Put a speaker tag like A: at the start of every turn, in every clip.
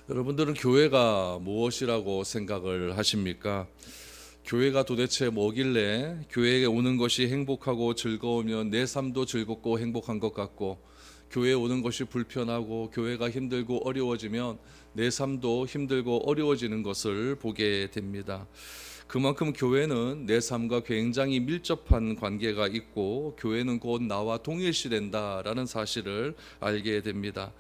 A: 여러분들은 교회가 무엇이라고 생각을 하십니까? 교회가 도대체 뭐길래 교회에 오는 것이 행복하고 즐거우면 내 삶도 즐겁고 행복한 것 같고, 교회에 오는 것이 불편하고 교회가 힘들고 어려워지면 내 삶도 힘들고 어려워지는 것을 보게 됩니다. 그만큼 교회는 내 삶과 굉장히 밀접한 관계가 있고, 교회는 곧 나와 동일시된다라는 사실을 알게 됩니다.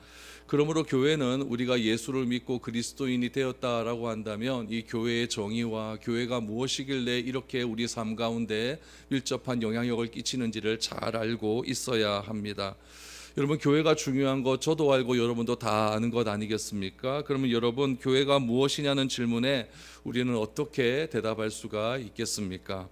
A: 그러므로 교회는 우리가 예수를 믿고 그리스도인이 되었다라고 한다면 이 교회의 정의와 교회가 무엇이길래 이렇게 우리 삶 가운데 밀접한 영향력을 끼치는지를 잘 알고 있어야 합니다. 여러분, 교회가 중요한 거 저도 알고 여러분도 다 아는 것 아니겠습니까? 그러면 여러분, 교회가 무엇이냐는 질문에 우리는 어떻게 대답할 수가 있겠습니까?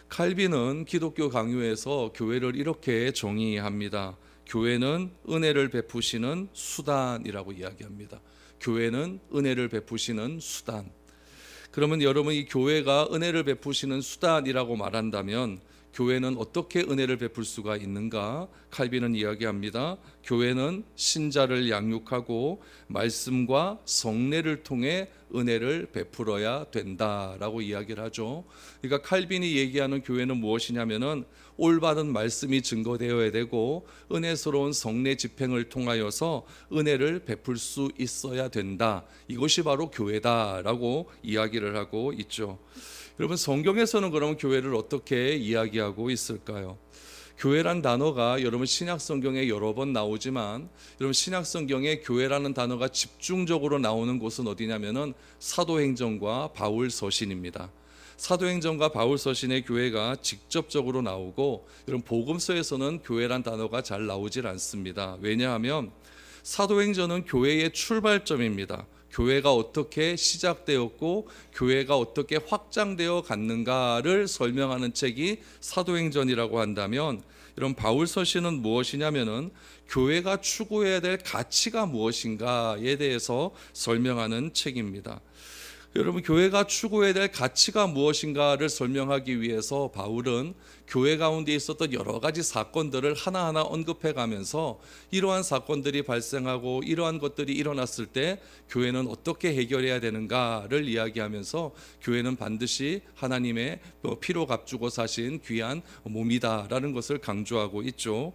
A: 칼빈은 기독교 강요에서 교회를 이렇게 정의합니다. 교회는 은혜를 베푸시는 수단이라고 이야기합니다. 교회는 은혜를 베푸시는 수단. 그러면 여러분, 이 교회가 은혜를 베푸시는 수단이라고 말한다면 교회는 어떻게 은혜를 베풀 수가 있는가? 칼빈은 이야기합니다. 교회는 신자를 양육하고 말씀과 성례를 통해 은혜를 베풀어야 된다라고 이야기를 하죠. 그러니까 칼빈이 얘기하는 교회는 무엇이냐면은 올바른 말씀이 증거되어야 되고 은혜스러운 성례 집행을 통하여서 은혜를 베풀 수 있어야 된다. 이것이 바로 교회다라고 이야기를 하고 있죠. 여러분, 성경에서는 그러면 교회를 어떻게 이야기하고 있을까요? 교회란 단어가 여러분 신약 성경에 여러 번 나오지만, 여러분 신약 성경에 교회라는 단어가 집중적으로 나오는 곳은 어디냐면은 사도행전과 바울서신입니다. 사도행전과 바울서신의 교회가 직접적으로 나오고, 여러분 복음서에서는 교회란 단어가 잘 나오질 않습니다. 왜냐하면 사도행전은 교회의 출발점입니다. 교회가 어떻게 시작되었고 교회가 어떻게 확장되어 갔는가를 설명하는 책이 사도행전이라고 한다면, 이런 바울서신은 무엇이냐면은 교회가 추구해야 될 가치가 무엇인가에 대해서 설명하는 책입니다. 여러분, 교회가 추구해야 될 가치가 무엇인가를 설명하기 위해서 바울은 교회 가운데 있었던 여러 가지 사건들을 하나하나 언급해 가면서 이러한 사건들이 발생하고 이러한 것들이 일어났을 때 교회는 어떻게 해결해야 되는가를 이야기하면서 교회는 반드시 하나님의 피로 값주고 사신 귀한 몸이다라는 것을 강조하고 있죠.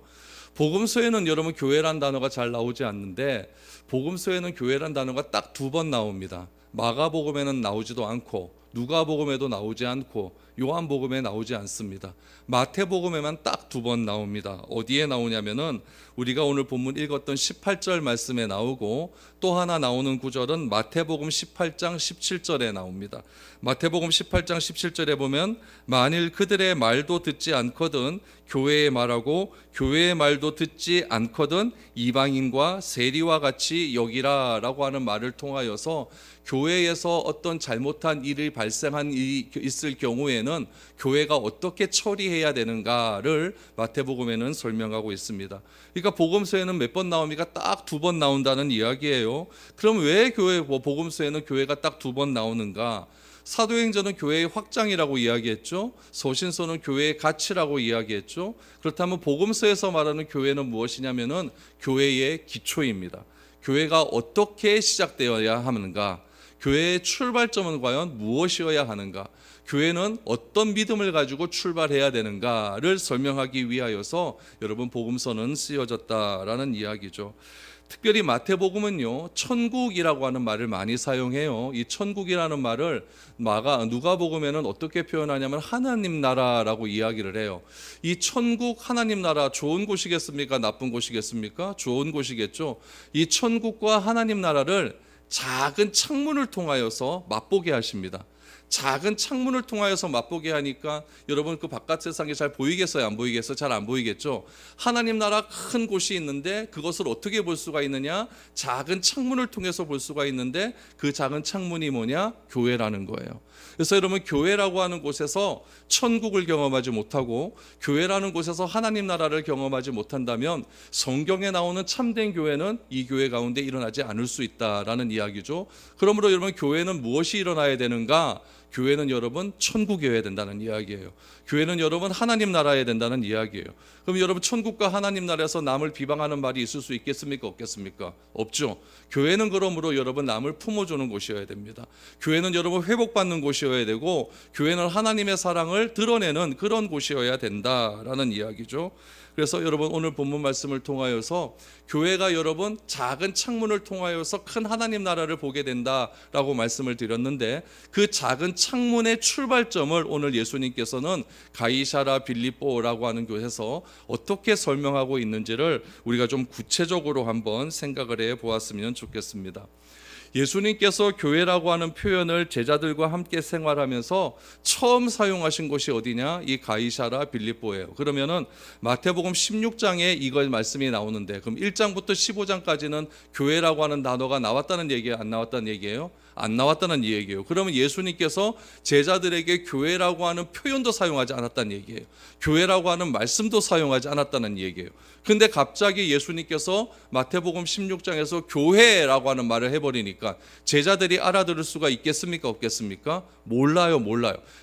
A: 복음서에는 여러분 교회란 단어가 잘 나오지 않는데, 복음서에는 교회란 단어가 딱 2번 나옵니다. 마가복음에는 나오지도 않고 누가복음에도 나오지 않고 요한복음에 나오지 않습니다. 마태복음에만 딱 2번 나옵니다. 어디에 나오냐면은 우리가 오늘 본문 읽었던 18절 말씀에 나오고, 또 하나 나오는 구절은 마태복음 18장 17절에 나옵니다. 마태복음 18장 17절에 보면 만일 그들의 말도 듣지 않거든 교회의 말하고 교회의 말도 듣지 않거든 이방인과 세리와 같이 여기라 라고 하는 말을 통하여서 교회에서 어떤 잘못한 일이 발생한 일이 있을 경우에는 교회가 어떻게 처리해야 되는가를 마태복음에는 설명하고 있습니다. 그러니까 복음서에는 몇 번 나옵니까? 딱 2번 나온다는 이야기예요. 그럼 왜 복음서에는 교회가 딱 2번 나오는가? 사도행전은 교회의 확장이라고 이야기했죠. 서신서는 교회의 가치라고 이야기했죠. 그렇다면 복음서에서 말하는 교회는 무엇이냐면은 교회의 기초입니다. 교회가 어떻게 시작되어야 하는가? 교회의 출발점은 과연 무엇이어야 하는가? 교회는 어떤 믿음을 가지고 출발해야 되는가를 설명하기 위하여서 여러분 복음서는 쓰여졌다라는 이야기죠. 특별히 마태복음은요, 천국이라고 하는 말을 많이 사용해요. 이 천국이라는 말을 누가복음에는 어떻게 표현하냐면 하나님 나라라고 이야기를 해요. 이 천국, 하나님 나라, 좋은 곳이겠습니까? 나쁜 곳이겠습니까? 좋은 곳이겠죠. 이 천국과 하나님 나라를 작은 창문을 통하여서 맛보게 하십니다. 작은 창문을 통하여서 맛보게 하니까 여러분 그 바깥 세상이 잘 보이겠어요? 안 보이겠어요? 잘 안 보이겠죠? 하나님 나라 큰 곳이 있는데 그것을 어떻게 볼 수가 있느냐? 작은 창문을 통해서 볼 수가 있는데 그 작은 창문이 뭐냐? 교회라는 거예요. 그래서 여러분 교회라고 하는 곳에서 천국을 경험하지 못하고 교회라는 곳에서 하나님 나라를 경험하지 못한다면 성경에 나오는 참된 교회는 이 교회 가운데 일어나지 않을 수 있다라는 이야기죠. 그러므로 여러분 교회는 무엇이 일어나야 되는가? 교회는 여러분 천국이어야 된다는 이야기예요. 교회는 여러분 하나님 나라여야 된다는 이야기예요. 그럼 여러분 천국과 하나님 나라에서 남을 비방하는 말이 있을 수 있겠습니까? 없겠습니까? 없죠. 교회는 그러므로 여러분 남을 품어주는 곳이어야 됩니다. 교회는 여러분 회복받는 곳이어야 되고, 교회는 하나님의 사랑을 드러내는 그런 곳이어야 된다라는 이야기죠. 그래서 여러분 오늘 본문 말씀을 통하여서 교회가 여러분 작은 창문을 통하여서 큰 하나님 나라를 보게 된다라고 말씀을 드렸는데, 그 작은 창문의 출발점을 오늘 예수님께서는 가이사라 빌립보라고 하는 곳에서 어떻게 설명하고 있는지를 우리가 좀 구체적으로 한번 생각을 해 보았으면 좋겠습니다. 예수님께서 교회라고 하는 표현을 제자들과 함께 생활하면서 처음 사용하신 곳이 어디냐? 이 가이사라 빌립보예요. 그러면은 마태복음 16장에 이걸 말씀이 나오는데, 그럼 1장부터 15장까지는 교회라고 하는 단어가 나왔다는 얘기예요? 안 나왔다는 얘기예요? 안 나왔다는 얘기예요. 그러면 예수님께서 제자들에게 교회라고 하는 표현도 사용하지 않았다는 얘기예요. 교회라고 하는 말씀도 사용하지 않았다는 얘기예요. 근데 갑자기 예수님께서 마태복음 16장에서 교회라고 하는 말을 해버리니까 제자들이 알아들을 수가 있겠습니까? 없겠습니까? 몰라요.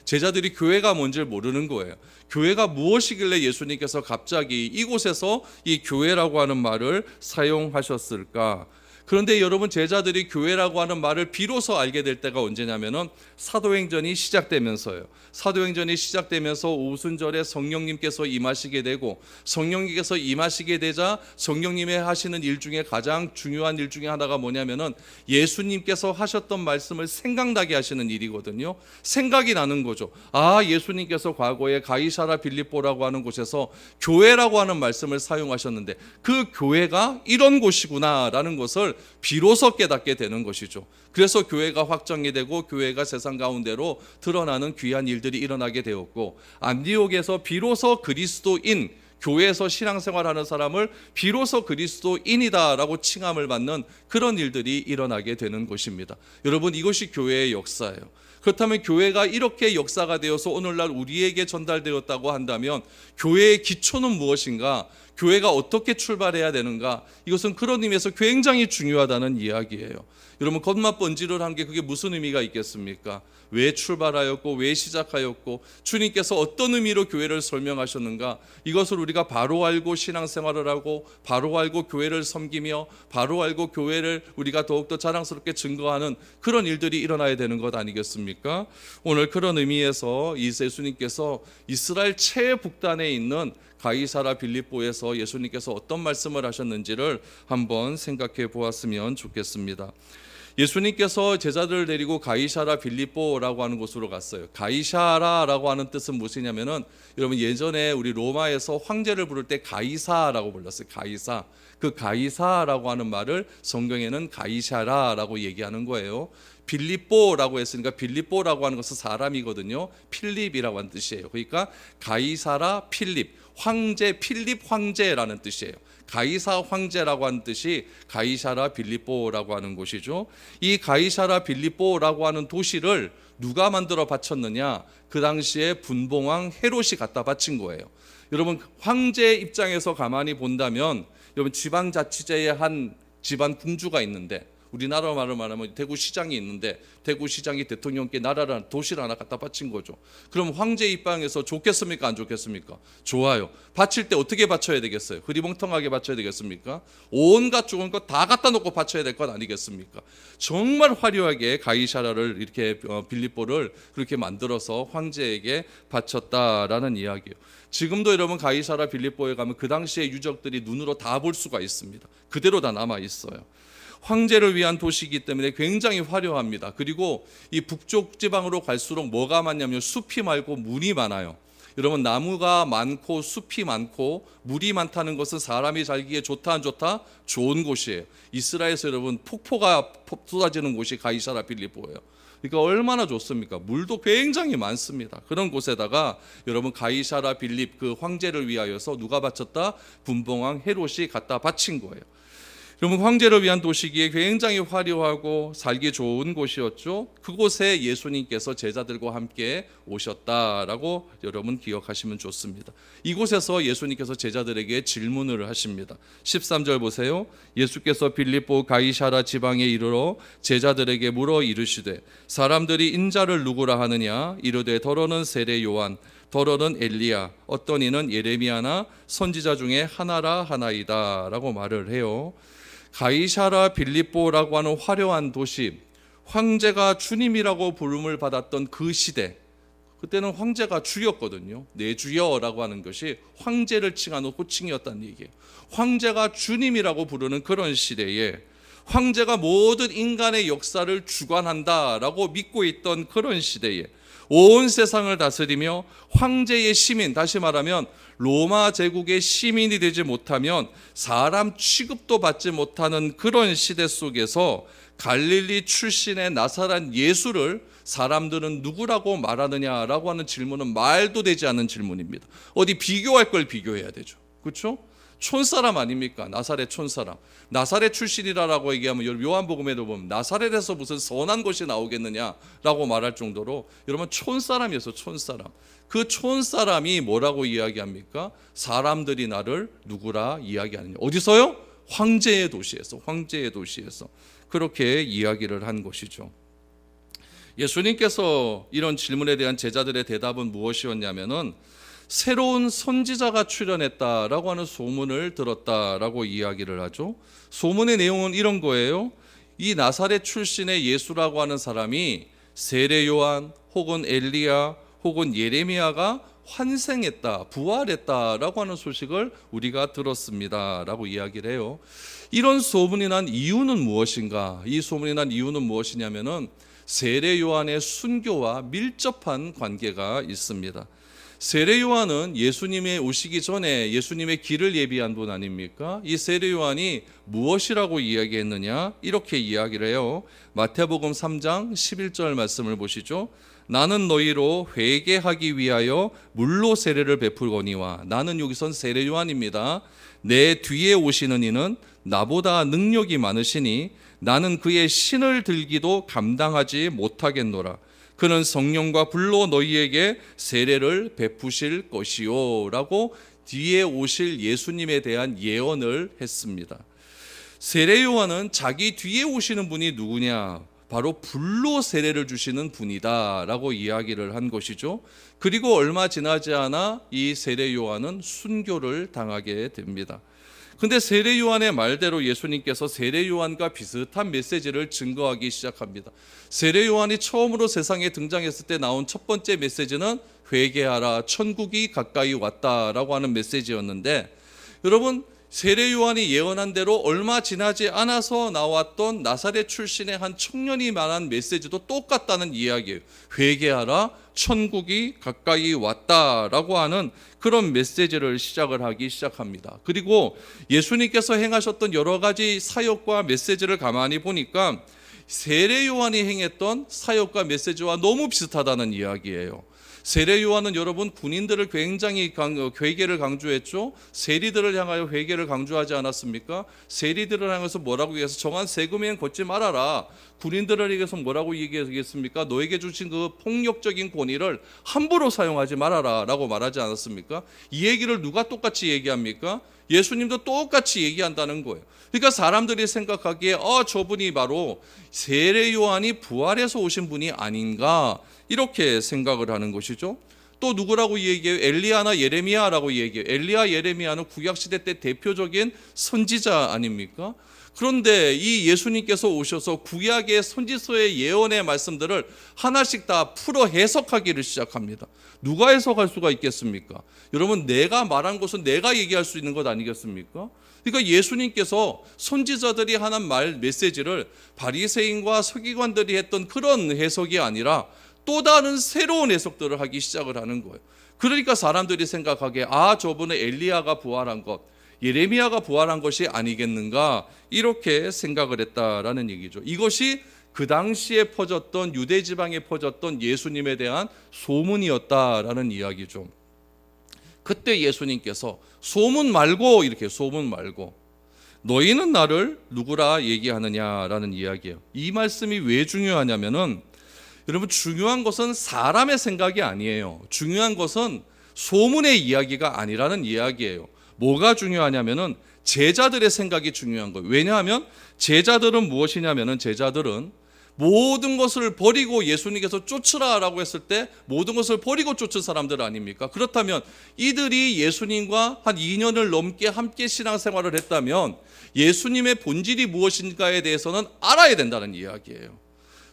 A: 제자들이 교회가 뭔지를 모르는 거예요. 교회가 무엇이길래 예수님께서 갑자기 이곳에서 이 교회라고 하는 말을 사용하셨을까? 그런데 여러분, 제자들이 교회라고 하는 말을 비로소 알게 될 때가 언제냐면은 사도행전이 시작되면서요. 사도행전이 시작되면서 오순절에 성령님께서 임하시게 되고, 성령님께서 임하시게 되자 성령님의 하시는 일 중에 가장 중요한 일 중에 하나가 뭐냐면은 예수님께서 하셨던 말씀을 생각나게 하시는 일이거든요. 생각이 나는 거죠. 아, 예수님께서 과거에 가이사라 빌립보라고 하는 곳에서 교회라고 하는 말씀을 사용하셨는데 그 교회가 이런 곳이구나라는 것을 비로소 깨닫게 되는 것이죠. 그래서 교회가 확정이 되고 교회가 세상 가운데로 드러나는 귀한 일들이 일어나게 되었고, 안디옥에서 비로소 그리스도인, 교회에서 신앙생활하는 사람을 비로소 그리스도인이다라고 칭함을 받는 그런 일들이 일어나게 되는 것입니다. 여러분, 이것이 교회의 역사예요. 그렇다면 교회가 이렇게 역사가 되어서 오늘날 우리에게 전달되었다고 한다면 교회의 기초는 무엇인가? 교회가 어떻게 출발해야 되는가? 이것은 그런 의미에서 굉장히 중요하다는 이야기예요. 여러분, 겉맛 번지를 한 게 그게 무슨 의미가 있겠습니까? 왜 출발하였고 왜 시작하였고 주님께서 어떤 의미로 교회를 설명하셨는가? 이것을 우리가 바로 알고 신앙생활을 하고 바로 알고 교회를 섬기며 바로 알고 교회를 우리가 더욱더 자랑스럽게 증거하는 그런 일들이 일어나야 되는 것 아니겠습니까? 오늘 그런 의미에서 예수님께서 이스라엘 최북단에 있는 가이사라 빌립보에서 예수님께서 어떤 말씀을 하셨는지를 한번 생각해 보았으면 좋겠습니다. 예수님께서 제자들을 데리고 가이사라 빌립보라고 하는 곳으로 갔어요. 가이사라라고 하는 뜻은 무엇이냐면은, 여러분 예전에 우리 로마에서 황제를 부를 때 가이사라고 불렀어요. 가이사. 그 가이사라고 하는 말을 성경에는 가이사라라고 얘기하는 거예요. 빌립보라고 했으니까 빌립보라고 하는 것은 사람이거든요. 필립이라고 하는 뜻이에요. 그러니까 가이사라 필립, 황제, 필립 황제라는 뜻이에요. 가이사 황제라고 하는 뜻이 가이사라 빌립보라고 하는 곳이죠. 이 가이사라 빌립보라고 하는 도시를 누가 만들어 바쳤느냐? 그 당시에 분봉왕 헤롯이 갖다 바친 거예요. 여러분, 황제의 입장에서 가만히 본다면, 여러분 지방자치제의 한 집안 궁주가 있는데, 우리나라 말로 말하면 대구시장이 있는데 대구시장이 대통령께 나라를, 도시를 하나 갖다 바친 거죠. 그럼 황제 입장에서 좋겠습니까? 안 좋겠습니까? 좋아요. 바칠 때 어떻게 바쳐야 되겠어요? 흐리멍텅하게 바쳐야 되겠습니까? 온갖 좋은 것 다 갖다 놓고 바쳐야 될 것 아니겠습니까? 정말 화려하게 가이사라를 이렇게 빌립보를 그렇게 만들어서 황제에게 바쳤다라는 이야기예요. 지금도 여러분 가이사라 빌립보에 가면 그 당시의 유적들이 눈으로 다 볼 수가 있습니다. 그대로 다 남아 있어요. 황제를 위한 도시이기 때문에 굉장히 화려합니다. 그리고 이 북쪽 지방으로 갈수록 뭐가 많냐면 숲이 많고 물이 많아요. 여러분, 나무가 많고 숲이 많고 물이 많다는 것은 사람이 살기에 좋다 안 좋다? 좋은 곳이에요. 이스라엘에서 여러분 폭포가 쏟아지는 곳이 가이사라 빌립보예요. 그러니까 얼마나 좋습니까? 물도 굉장히 많습니다. 그런 곳에다가 여러분 가이사라 빌립 그 황제를 위하여서 누가 바쳤다? 분봉왕 헤롯이 갖다 바친 거예요. 여러분, 황제를 위한 도시기에 굉장히 화려하고 살기 좋은 곳이었죠. 그곳에 예수님께서 제자들과 함께 오셨다라고 여러분 기억하시면 좋습니다. 이곳에서 예수님께서 제자들에게 질문을 하십니다. 13절 보세요. 예수께서 빌립보 가이사랴 지방에 이르러 제자들에게 물어 이르시되 사람들이 인자를 누구라 하느냐? 이르되 더러는 세례 요한, 더러는 엘리야, 어떤 이는 예레미야나 선지자 중에 하나라 하나이다 라고 말을 해요. 가이사랴 빌립보라고 하는 화려한 도시, 황제가 주님이라고 부름을 받았던 그 시대, 그때는 황제가 주였거든요. 내 주여라고 하는 것이 황제를 칭하는 호칭이었다는 얘기예요. 황제가 주님이라고 부르는 그런 시대에 황제가 모든 인간의 역사를 주관한다라고 믿고 있던 그런 시대에 온 세상을 다스리며 황제의 시민, 다시 말하면 로마 제국의 시민이 되지 못하면 사람 취급도 받지 못하는 그런 시대 속에서 갈릴리 출신의 나사렛 예수를 사람들은 누구라고 말하느냐라고 하는 질문은 말도 되지 않는 질문입니다. 어디 비교할 걸 비교해야 되죠. 그렇죠? 촌사람 아닙니까? 나사렛 촌사람. 나사렛 출신이라고 얘기하면 요한복음에도 보면 나사렛에서 무슨 선한 것이 나오겠느냐라고 말할 정도로 여러분 촌사람이었어. 촌사람. 그 촌사람이 뭐라고 이야기합니까? 사람들이 나를 누구라 이야기하느냐. 어디서요? 황제의 도시에서. 황제의 도시에서 그렇게 이야기를 한 것이죠. 예수님께서 이런 질문에 대한 제자들의 대답은 무엇이었냐면은 새로운 선지자가 출현했다라고 하는 소문을 들었다라고 이야기를 하죠. 소문의 내용은 이런 거예요. 이 나사렛 출신의 예수라고 하는 사람이 세례 요한 혹은 엘리야 혹은 예레미야가 환생했다, 부활했다라고 하는 소식을 우리가 들었습니다라고 이야기를 해요. 이런 소문이 난 이유는 무엇인가? 이 소문이 난 이유는 무엇이냐면은 세례 요한의 순교와 밀접한 관계가 있습니다. 세례 요한은 예수님의 오시기 전에 예수님의 길을 예비한 분 아닙니까? 이 세례 요한이 무엇이라고 이야기했느냐? 이렇게 이야기를 해요. 마태복음 3장 11절 말씀을 보시죠. 나는 너희로 회개하기 위하여 물로 세례를 베풀거니와, 나는 여기선 세례 요한입니다. 내 뒤에 오시는 이는 나보다 능력이 많으시니 나는 그의 신을 들기도 감당하지 못하겠노라. 그는 성령과 불로 너희에게 세례를 베푸실 것이요 라고 뒤에 오실 예수님에 대한 예언을 했습니다. 세례 요한은 자기 뒤에 오시는 분이 누구냐? 바로 불로 세례를 주시는 분이다 라고 이야기를 한 것이죠. 그리고 얼마 지나지 않아 이 세례 요한은 순교를 당하게 됩니다. 근데 세례 요한의 말대로 예수님께서 세례 요한과 비슷한 메시지를 증거하기 시작합니다. 세례 요한이 처음으로 세상에 등장했을 때 나온 첫 번째 메시지는 회개하라, 천국이 가까이 왔다라고 하는 메시지였는데, 여러분 세례 요한이 예언한 대로 얼마 지나지 않아서 나왔던 나사렛 출신의 한 청년이 말한 메시지도 똑같다는 이야기예요. 회개하라, 천국이 가까이 왔다라고 하는 그런 메시지를 하기 시작합니다. 그리고 예수님께서 행하셨던 여러 가지 사역과 메시지를 가만히 보니까 세례 요한이 행했던 사역과 메시지와 너무 비슷하다는 이야기예요. 세례 요한은 여러분 군인들을 굉장히 회개를 강조했죠. 세리들을 향하여 회개를 강조하지 않았습니까? 세리들을 향해서 뭐라고 얘기해서 정한 세금에는 걷지 말아라. 군인들을 얘기해서 뭐라고 얘기했습니까? 너에게 주신 그 폭력적인 권위를 함부로 사용하지 말아라 라고 말하지 않았습니까? 이 얘기를 누가 똑같이 얘기합니까? 예수님도 똑같이 얘기한다는 거예요. 그러니까 사람들이 생각하기에 저분이 바로 세례 요한이 부활해서 오신 분이 아닌가, 이렇게 생각을 하는 것이죠. 또 누구라고 얘기해요? 엘리야나 예레미야라고 얘기해요. 엘리야, 예레미야는 구약시대 때 대표적인 선지자 아닙니까? 그런데 이 예수님께서 오셔서 구약의 선지서의 예언의 말씀들을 하나씩 다 풀어 해석하기를 시작합니다. 누가 해석할 수가 있겠습니까? 여러분, 내가 말한 것은 내가 얘기할 수 있는 것 아니겠습니까? 그러니까 예수님께서 선지자들이 하는 메시지를 바리새인과 서기관들이 했던 그런 해석이 아니라 또 다른 새로운 해석들을 하기 시작을 하는 거예요. 그러니까 사람들이 생각하기에 저분은 엘리야가 부활한 것, 예레미야가 부활한 것이 아니겠는가, 이렇게 생각을 했다라는 얘기죠. 이것이 그 당시에 퍼졌던, 유대 지방에 퍼졌던 예수님에 대한 소문이었다라는 이야기죠. 그때 예수님께서 소문 말고 너희는 나를 누구라 얘기하느냐라는 이야기예요. 이 말씀이 왜 중요하냐면은 여러분, 중요한 것은 사람의 생각이 아니에요. 중요한 것은 소문의 이야기가 아니라는 이야기예요. 뭐가 중요하냐면은 제자들의 생각이 중요한 거예요. 왜냐하면 제자들은 무엇이냐면은 제자들은 모든 것을 버리고 예수님께서 쫓으라라고 했을 때 모든 것을 버리고 쫓은 사람들 아닙니까? 그렇다면 이들이 예수님과 한 2년을 넘게 함께 신앙생활을 했다면 예수님의 본질이 무엇인가에 대해서는 알아야 된다는 이야기예요.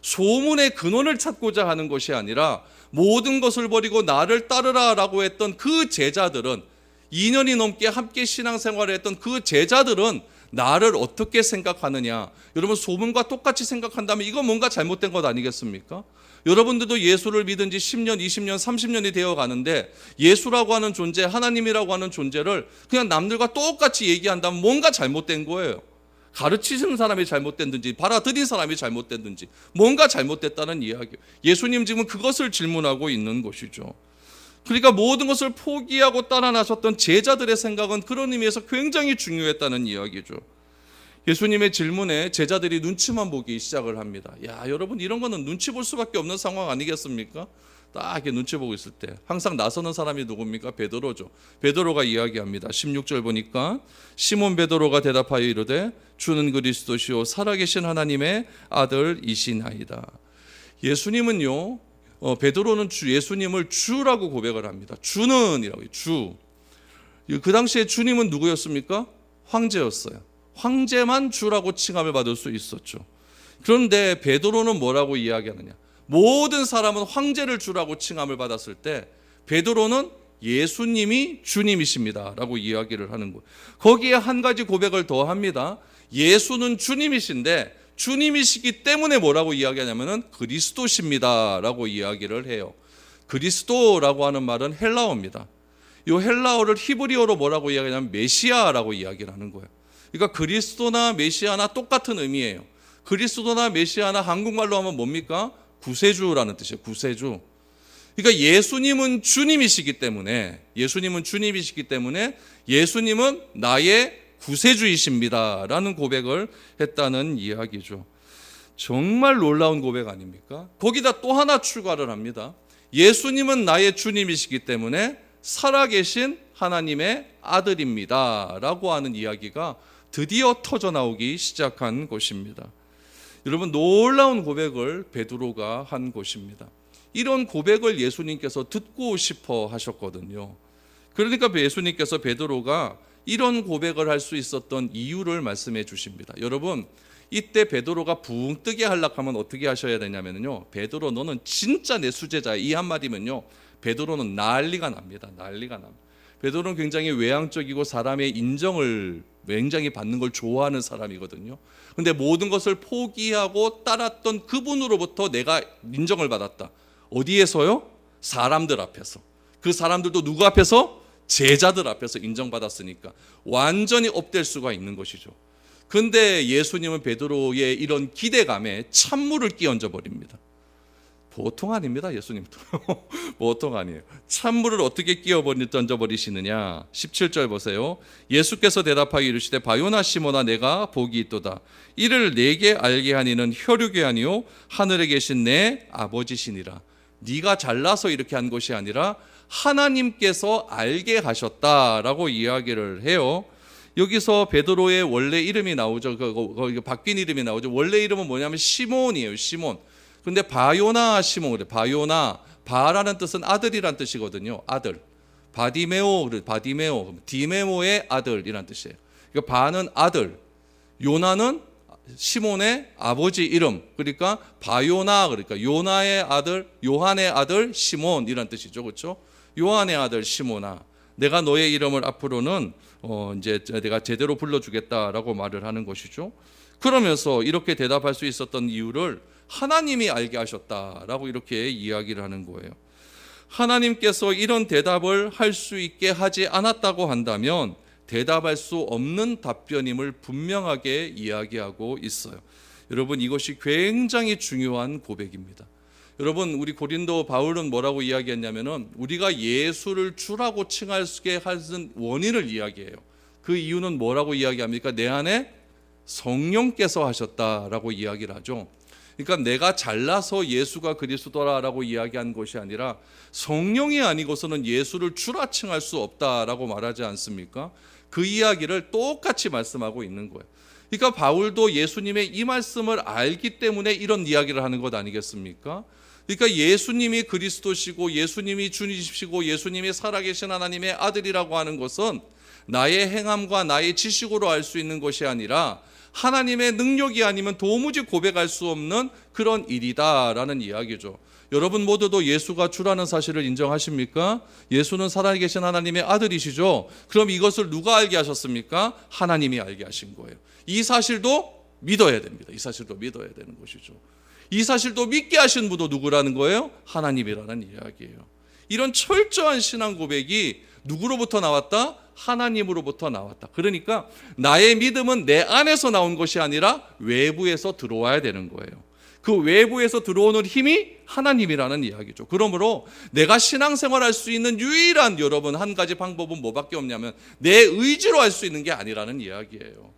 A: 소문의 근원을 찾고자 하는 것이 아니라 모든 것을 버리고 나를 따르라라고 했던 그 제자들은, 2년이 넘게 함께 신앙생활을 했던 그 제자들은 나를 어떻게 생각하느냐. 여러분, 소문과 똑같이 생각한다면 이건 뭔가 잘못된 것 아니겠습니까? 여러분들도 예수를 믿은 지 10년, 20년, 30년이 되어 가는데 예수라고 하는 존재, 하나님이라고 하는 존재를 그냥 남들과 똑같이 얘기한다면 뭔가 잘못된 거예요. 가르치시는 사람이 잘못됐든지 받아들인 사람이 잘못됐든지 뭔가 잘못됐다는 이야기예요. 예수님 지금 그것을 질문하고 있는 것이죠. 그러니까 모든 것을 포기하고 따라 나섰던 제자들의 생각은 그런 의미에서 굉장히 중요했다는 이야기죠. 예수님의 질문에 제자들이 눈치만 보기 시작을 합니다. 야, 여러분, 이런 거는 눈치 볼 수밖에 없는 상황 아니겠습니까? 딱 이렇게 눈치 보고 있을 때 항상 나서는 사람이 누굽니까? 베드로죠. 베드로가 이야기합니다. 16절 보니까 시몬 베드로가 대답하여 이르되 주는 그리스도시요 살아계신 하나님의 아들이시나이다. 예수님은요, 베드로는 예수님을 주라고 고백을 합니다. 주는 이라고 해요. 주. 그 당시에 주님은 누구였습니까? 황제였어요. 황제만 주라고 칭함을 받을 수 있었죠. 그런데 베드로는 뭐라고 이야기하느냐? 모든 사람은 황제를 주라고 칭함을 받았을 때 베드로는 예수님이 주님이십니다 라고 이야기를 하는 거예요. 거기에 한 가지 고백을 더 합니다. 예수는 주님이신데 주님이시기 때문에 뭐라고 이야기하냐면은 그리스도십니다 라고 이야기를 해요. 그리스도라고 하는 말은 헬라어입니다. 이 헬라어를 히브리어로 뭐라고 이야기하냐면 메시아라고 이야기를 하는 거예요. 그러니까 그리스도나 메시아나 똑같은 의미예요. 그리스도나 메시아나 한국말로 하면 뭡니까? 구세주라는 뜻이에요. 구세주. 그러니까 예수님은 주님이시기 때문에 예수님은 나의 구세주이십니다 라는 고백을 했다는 이야기죠. 정말 놀라운 고백 아닙니까? 거기다 또 하나 추가를 합니다. 예수님은 나의 주님이시기 때문에 살아계신 하나님의 아들입니다 라고 하는 이야기가 드디어 터져나오기 시작한 것입니다. 여러분, 놀라운 고백을 베드로가 한 것입니다. 이런 고백을 예수님께서 듣고 싶어 하셨거든요. 그러니까 예수님께서 베드로가 이런 고백을 할 수 있었던 이유를 말씀해 주십니다. 여러분, 이때 베드로가 붕 뜨게 하려고 하면 어떻게 하셔야 되냐면요, 베드로 너는 진짜 내 수제자야, 이 한마디면요 베드로는 난리가 납니다. 베드로는 굉장히 외향적이고 사람의 인정을 굉장히 받는 걸 좋아하는 사람이거든요. 근데 모든 것을 포기하고 따랐던 그분으로부터 내가 인정을 받았다. 어디에서요? 사람들 앞에서. 그 사람들도 누구 앞에서? 제자들 앞에서 인정받았으니까 완전히 업될 수가 있는 것이죠. 근데 예수님은 베드로의 이런 기대감에 찬물을 끼얹어 버립니다. 보통 아닙니다. 예수님도 보통 아니에요. 찬물을 어떻게 끼얹어 버리시느냐. 17절 보세요. 예수께서 대답하여 이르시되 바요나 시모나 내가 복이 있도다. 이를 내게 알게 하니는 혈육이 아니요 하늘에 계신 내 아버지시니라. 네가 잘나서 이렇게 한 것이 아니라 하나님께서 알게 하셨다라고 이야기를 해요. 여기서 베드로의 원래 이름이 나오죠. 바뀐 이름이 나오죠. 원래 이름은 뭐냐면 시몬이에요. 시몬. 근데 바요나 시몬 그래. 바요나, 바라는 뜻은 아들이란 뜻이거든요. 아들. 바디메오, 디메모의 아들이란 뜻이에요. 그러니까 바는 아들, 요나는 시몬의 아버지 이름. 그러니까 바요나, 그러니까 요나의 아들, 요한의 아들 시몬이란 뜻이죠. 그렇죠? 요한의 아들 시몬아, 내가 너의 이름을 앞으로는 이제 내가 제대로 불러주겠다라고 말을 하는 것이죠. 그러면서 이렇게 대답할 수 있었던 이유를 하나님이 알게 하셨다라고 이렇게 이야기를 하는 거예요. 하나님께서 이런 대답을 할 수 있게 하지 않았다고 한다면 대답할 수 없는 답변임을 분명하게 이야기하고 있어요. 여러분, 이것이 굉장히 중요한 고백입니다. 여러분, 우리 고린도 바울은 뭐라고 이야기했냐면은 우리가 예수를 주라고 칭할 수 있게 하는 원인을 이야기해요. 그 이유는 뭐라고 이야기합니까? 내 안에 성령께서 하셨다라고 이야기를 하죠. 그러니까 내가 잘나서 예수가 그리스도라라고 이야기한 것이 아니라 성령이 아니고서는 예수를 출하층할 수 없다라고 말하지 않습니까? 그 이야기를 똑같이 말씀하고 있는 거예요. 그러니까 바울도 예수님의 이 말씀을 알기 때문에 이런 이야기를 하는 것 아니겠습니까? 그러니까 예수님이 그리스도시고 예수님이 주님이시고 예수님이 살아계신 하나님의 아들이라고 하는 것은 나의 행함과 나의 지식으로 알 수 있는 것이 아니라 하나님의 능력이 아니면 도무지 고백할 수 없는 그런 일이다라는 이야기죠. 여러분 모두도 예수가 주라는 사실을 인정하십니까? 예수는 살아계신 하나님의 아들이시죠. 그럼 이것을 누가 알게 하셨습니까? 하나님이 알게 하신 거예요. 이 사실도 믿어야 됩니다. 이 사실도 믿어야 되는 것이죠. 이 사실도 믿게 하신 분도 누구라는 거예요? 하나님이라는 이야기예요. 이런 철저한 신앙 고백이 누구로부터 나왔다? 하나님으로부터 나왔다. 그러니까 나의 믿음은 내 안에서 나온 것이 아니라 외부에서 들어와야 되는 거예요. 그 외부에서 들어오는 힘이 하나님이라는 이야기죠. 그러므로 내가 신앙생활할 수 있는 유일한 여러분 한 가지 방법은 뭐밖에 없냐면 내 의지로 할 수 있는 게 아니라는 이야기예요.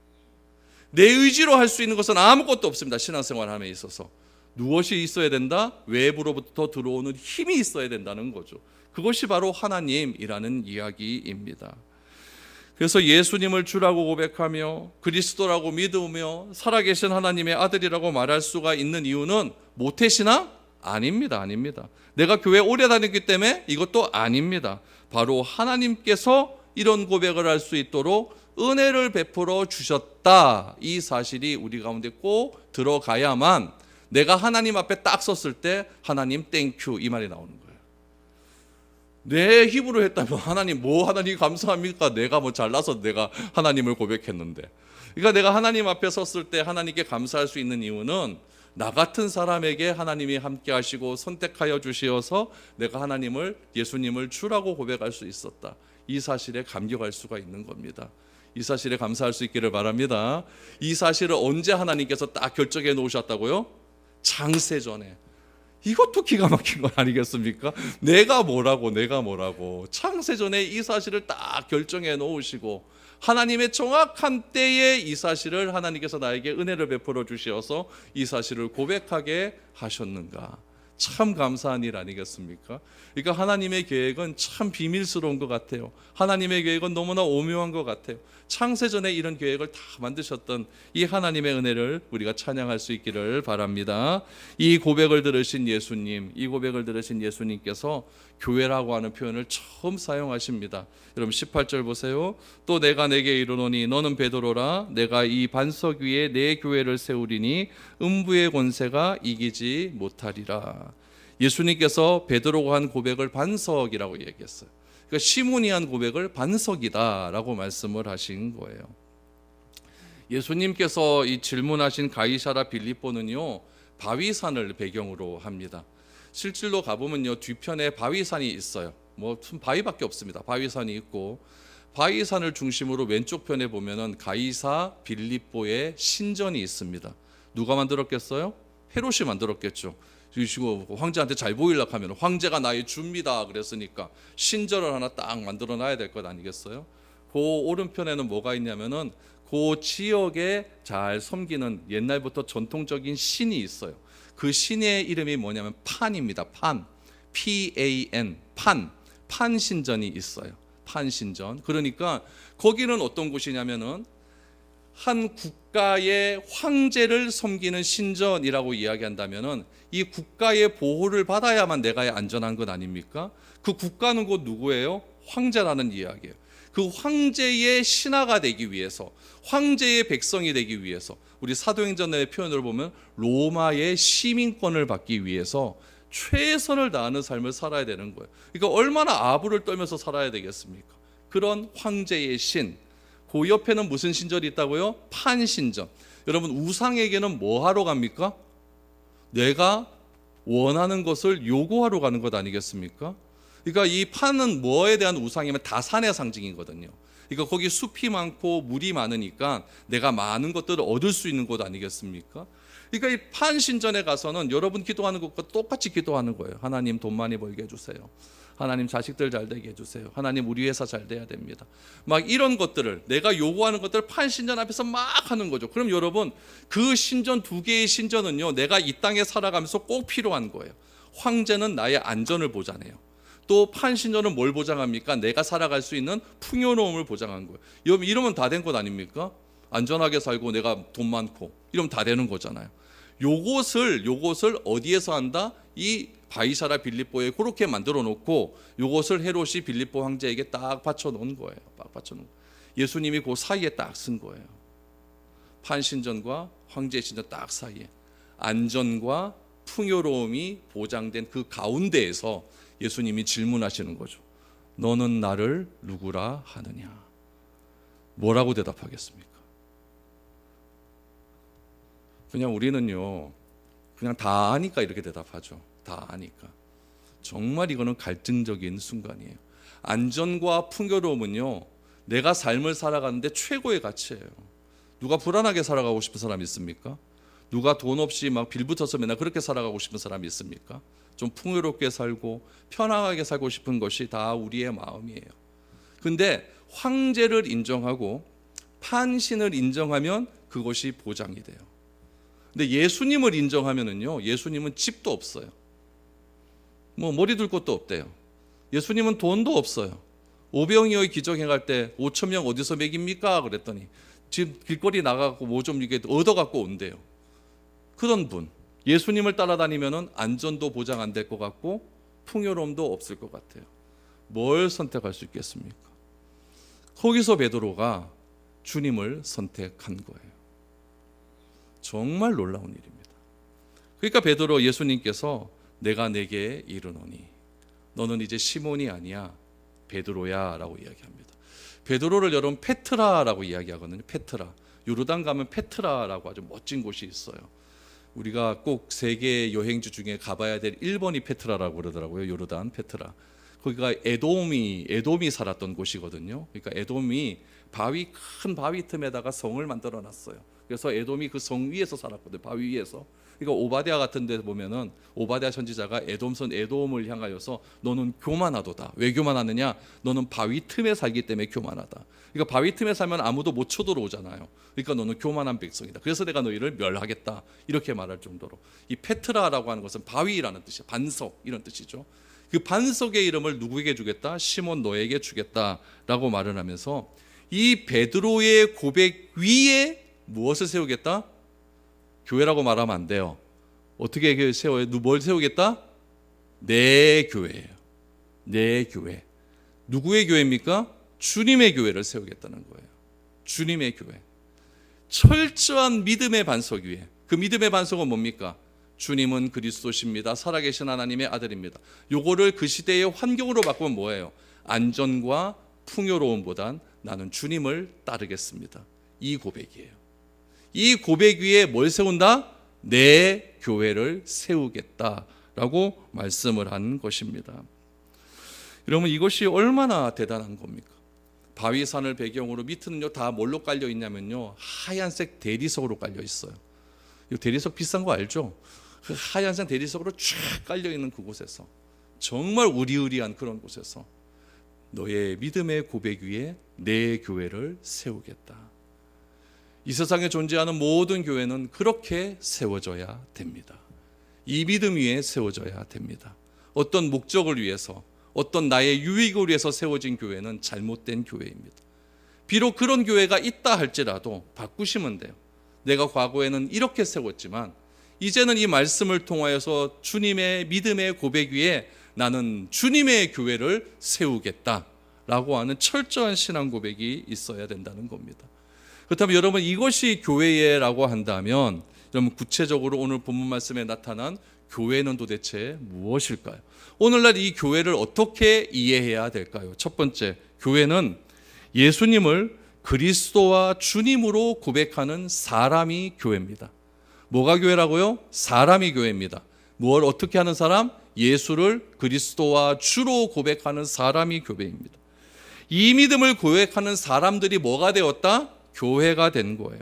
A: 내 의지로 할 수 있는 것은 아무것도 없습니다. 신앙생활함에 있어서. 무엇이 있어야 된다? 외부로부터 들어오는 힘이 있어야 된다는 거죠. 그것이 바로 하나님이라는 이야기입니다. 그래서 예수님을 주라고 고백하며 그리스도라고 믿으며 살아계신 하나님의 아들이라고 말할 수가 있는 이유는 모태신앙? 아닙니다. 내가 교회 오래 다녔기 때문에 이것도 아닙니다. 바로 하나님께서 이런 고백을 할 수 있도록 은혜를 베풀어 주셨다. 이 사실이 우리 가운데 꼭 들어가야만 내가 하나님 앞에 딱 섰을 때 하나님 땡큐 이 말이 나오는 거예요. 내 힘으로 했다면 하나님 감사합니까? 내가 잘나서 내가 하나님을 고백했는데. 그러니까 내가 하나님 앞에 섰을 때 하나님께 감사할 수 있는 이유는 나 같은 사람에게 하나님이 함께 하시고 선택하여 주시어서 내가 예수님을 주라고 고백할 수 있었다. 이 사실에 감격할 수가 있는 겁니다. 이 사실에 감사할 수 있기를 바랍니다. 이 사실을 언제 하나님께서 딱 결정해 놓으셨다고요? 창세전에. 이것도 기가 막힌 건 아니겠습니까? 내가 뭐라고 창세전에 이 사실을 딱 결정해 놓으시고 하나님의 정확한 때에 이 사실을 하나님께서 나에게 은혜를 베풀어 주셔서 이 사실을 고백하게 하셨는가. 참 감사한 일 아니겠습니까? 그러니까 하나님의 계획은 참 비밀스러운 것 같아요. 하나님의 계획은 너무나 오묘한 것 같아요. 창세전에 이런 계획을 다 만드셨던 이 하나님의 은혜를 우리가 찬양할 수 있기를 바랍니다. 이 고백을 들으신 예수님께서 교회라고 하는 표현을 처음 사용하십니다. 여러분 18절 보세요. 또 내가 내게 이르노니 너는 베드로라. 내가 이 반석 위에 내 교회를 세우리니 음부의 권세가 이기지 못하리라. 예수님께서 베드로가 한 고백을 반석이라고 얘기했어요. 그러니까 시몬이 한 고백을 반석이다라고 말씀을 하신 거예요. 예수님께서 이 질문하신 가이사라 빌립보는요 바위산을 배경으로 합니다. 실질로 가보면요 뒤편에 바위산이 있어요. 바위밖에 없습니다. 바위산이 있고 바위산을 중심으로 왼쪽 편에 보면은 가이사 빌립보의 신전이 있습니다. 누가 만들었겠어요? 헤롯이 만들었겠죠. 황제한테 잘 보이려고 하면 황제가 나의 주입니다 그랬으니까 신전을 하나 딱 만들어 놔야 될 것 아니겠어요? 그 오른편에는 뭐가 있냐면은 그 지역에 잘 섬기는 옛날부터 전통적인 신이 있어요. 그 신의 이름이 뭐냐면 판입니다. P-A-N 판 신전이 있어요. 판 신전. 그러니까 거기는 어떤 곳이냐면은 한 국가의 황제를 섬기는 신전이라고 이야기한다면은 이 국가의 보호를 받아야만 내가 안전한 것 아닙니까? 그 국가는 곧 누구예요? 황제라는 이야기예요. 그 황제의 신하가 되기 위해서, 황제의 백성이 되기 위해서, 우리 사도행전의 표현을 보면 로마의 시민권을 받기 위해서 최선을 다하는 삶을 살아야 되는 거예요. 그러니까 얼마나 아부를 떨면서 살아야 되겠습니까? 그런 황제의 신, 그 옆에는 무슨 신전이 있다고요? 판신전. 여러분 우상에게는 뭐 하러 갑니까? 내가 원하는 것을 요구하러 가는 것 아니겠습니까? 그러니까 이 판은 뭐에 대한 우상이면 다산의 상징이거든요. 그러니까 거기 숲이 많고 물이 많으니까 내가 많은 것들을 얻을 수 있는 곳 아니겠습니까? 그러니까 이 판신전에 가서는 여러분 기도하는 것과 똑같이 기도하는 거예요. 하나님 돈 많이 벌게 해주세요. 하나님 자식들 잘 되게 해주세요. 하나님 우리 회사 잘 돼야 됩니다. 막 이런 것들을 내가 요구하는 것들을 판신전 앞에서 막 하는 거죠. 그럼 여러분 그 신전 두 개의 신전은요 내가 이 땅에 살아가면서 꼭 필요한 거예요. 황제는 나의 안전을 보장해요. 또 판신전은 뭘 보장합니까? 내가 살아갈 수 있는 풍요로움을 보장한 거예요. 여러분 이러면 다 된 것 아닙니까? 안전하게 살고 내가 돈 많고 이러면 다 되는 거잖아요. 요것을 어디에서 한다? 이 바이사라 빌립보에 그렇게 만들어 놓고 요것을 헤롯이 빌립보 황제에게 딱 받쳐 놓은 거예요. 딱 받쳐 놓은 거예요. 예수님이 그 사이에 딱 쓴 거예요. 판신전과 황제의 신전 딱 사이에 안전과 풍요로움이 보장된 그 가운데에서 예수님이 질문하시는 거죠. 너는 나를 누구라 하느냐? 뭐라고 대답하겠습니까? 그냥 우리는요 그냥 다 아니까 이렇게 대답하죠. 다 아니까. 정말 이거는 갈등적인 순간이에요. 안전과 풍요로움은요 내가 삶을 살아가는데 최고의 가치예요. 누가 불안하게 살아가고 싶은 사람이 있습니까? 누가 돈 없이 막 빌붙어서 맨날 그렇게 살아가고 싶은 사람이 있습니까? 좀 풍요롭게 살고 편안하게 살고 싶은 것이 다 우리의 마음이에요. 근데 황제를 인정하고 판신을 인정하면 그것이 보장이 돼요. 근데 예수님을 인정하면은요 예수님은 집도 없어요. 뭐 머리 둘 곳도 없대요. 예수님은 돈도 없어요. 오병이어의 기적 행할 때 5천 명 어디서 먹입니까? 그랬더니 지금 길거리 나가고 뭐 좀 이게 얻어갖고 온대요. 그런 분 예수님을 따라다니면은 안전도 보장 안 될 것 같고 풍요로움도 없을 것 같아요. 뭘 선택할 수 있겠습니까? 거기서 베드로가 주님을 선택한 거예요. 정말 놀라운 일입니다. 그러니까 베드로 예수님께서 내가 내게 이르노니 너는 이제 시몬이 아니야 베드로야 라고 이야기합니다. 베드로를 여러분 페트라라고 이야기하거든요. 페트라. 요르단 가면 페트라라고 아주 멋진 곳이 있어요. 우리가 꼭 세계 여행지 중에 가봐야 될 1번이 페트라라고 그러더라고요. 요르단 페트라. 거기가 에돔이 살았던 곳이거든요. 그러니까 에돔이 큰 바위 틈에다가 성을 만들어 놨어요. 그래서 에돔이 그 성 위에서 살았거든요. 바위 위에서. 그러니까 오바댜 같은 데 보면은 오바댜 선지자가 에돔을 향하여서 너는 교만하도다. 왜 교만하느냐? 너는 바위 틈에 살기 때문에 교만하다. 그러니까 바위 틈에 살면 아무도 못 쳐들어오잖아요. 그러니까 너는 교만한 백성이다. 그래서 내가 너희를 멸하겠다. 이렇게 말할 정도로 이 페트라라고 하는 것은 바위라는 뜻이에요. 반석 이런 뜻이죠. 그 반석의 이름을 누구에게 주겠다? 시몬 너에게 주겠다라고 말을 하면서 이 베드로의 고백 위에 무엇을 세우겠다? 교회라고 말하면 안 돼요. 어떻게 세워요? 뭘 세우겠다? 내 교회예요. 내 교회. 누구의 교회입니까? 주님의 교회를 세우겠다는 거예요. 주님의 교회. 철저한 믿음의 반석 위에. 그 믿음의 반석은 뭡니까? 주님은 그리스도십니다. 살아계신 하나님의 아들입니다. 요거를 그 시대의 환경으로 바꾸면 뭐예요? 안전과 풍요로움보단 나는 주님을 따르겠습니다. 이 고백이에요. 이 고백 위에 뭘 세운다? 내 교회를 세우겠다라고 말씀을 한 것입니다. 여러분 이것이 얼마나 대단한 겁니까? 바위산을 배경으로 밑은요 다 뭘로 깔려 있냐면요 하얀색 대리석으로 깔려 있어요. 이 대리석 비싼 거 알죠? 그 하얀색 대리석으로 쫙 깔려 있는 그곳에서 정말 으리으리한 그런 곳에서 너의 믿음의 고백 위에 내 교회를 세우겠다. 이 세상에 존재하는 모든 교회는 그렇게 세워져야 됩니다. 이 믿음 위에 세워져야 됩니다. 어떤 목적을 위해서 어떤 나의 유익을 위해서 세워진 교회는 잘못된 교회입니다. 비록 그런 교회가 있다 할지라도 바꾸시면 돼요. 내가 과거에는 이렇게 세웠지만 이제는 이 말씀을 통하여서 주님의 믿음의 고백 위에 나는 주님의 교회를 세우겠다라고 하는 철저한 신앙 고백이 있어야 된다는 겁니다. 그렇다면 여러분 이것이 교회라고 한다면 여러분 구체적으로 오늘 본문 말씀에 나타난 교회는 도대체 무엇일까요? 오늘날 이 교회를 어떻게 이해해야 될까요? 첫 번째, 교회는 예수님을 그리스도와 주님으로 고백하는 사람이 교회입니다. 뭐가 교회라고요? 사람이 교회입니다. 뭘 어떻게 하는 사람? 예수를 그리스도와 주로 고백하는 사람이 교회입니다. 이 믿음을 고백하는 사람들이 뭐가 되었다? 교회가 된 거예요.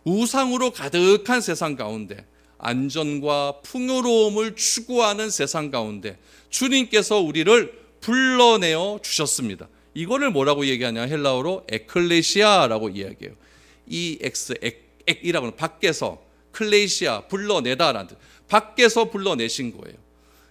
A: 우상으로 가득한 세상 가운데 안전과 풍요로움을 추구하는 세상 가운데 주님께서 우리를 불러내어 주셨습니다. 이거를 뭐라고 얘기하냐? 헬라어로 에클레시아라고 이야기해요. EX, 이라고 하는 밖에서, 클레시아, 불러내다라는 뜻. 밖에서 불러내신 거예요.